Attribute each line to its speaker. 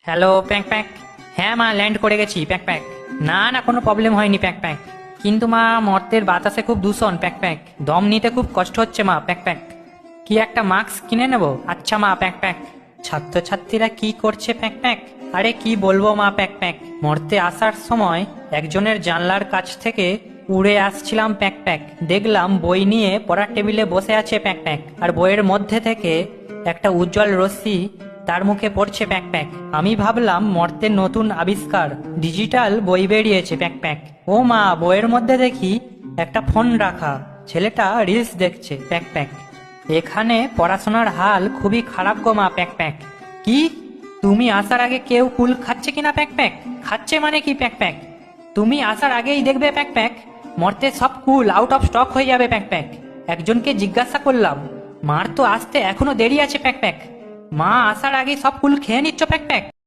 Speaker 1: Hello pack pack. হ্যাঁ মা, land করে গেছি প্যাক প্যাক। না না, কোনো প্রবলেম হয়নি প্যাক প্যাক। কিন্তু মা, মর্তের বাতাসে খুব দূষণ প্যাক প্যাক, দম নিতে খুব কষ্ট হচ্ছে মা প্যাক প্যাক। কি একটা মাস্ক কিনে নেব? আচ্ছা মা প্যাক প্যাক। ছাত্রছাত্রীরা কি করছে প্যাক প্যাক? আরে কি বলবো মা প্যাক প্যাক, মর্তে আসার সময় একজনের জানলার কাছ থেকে উড়ে আসছিলাম প্যাক প্যাক, দেখলাম বই নিয়ে পড়ার টেবিলে বসে আছে প্যাক প্যাক, আর বইয়ের মধ্যে থেকে একটা উজ্জ্বল রশ্মি তার মুখে পড়ছে প্যাক প্যাক। আমি ভাবলাম মর্তের নতুন আবিষ্কার, ডিজিটাল বই বেরিয়েছে প্যাক প্যাক। ও মা, বইয়ের মধ্যে দেখি একটা ফোন রাখা, ছেলেটা রিলস দেখছে প্যাক প্যাক। এখানে পড়াশোনার হাল খুবই খারাপ গো মা প্যাক প্যাক। কি? তুমি আসার আগে কেউ কুল খাচ্ছে কিনা প্যাক প্যাক? খাচ্ছে মানে কি প্যাক প্যাক? তুমি আসার আগেই দেখবে প্যাক প্যাক, মর্তে সব কুল আউট অফ স্টক হয়ে যাবে প্যাক প্যাক। একজনকে জিজ্ঞাসা করলাম, মার তো আসতে এখনো দেরি আছে প্যাক প্যাক, মা আসার আগেই সব কুল খেয়ে নিচ্ছ প্যাক প্যাক।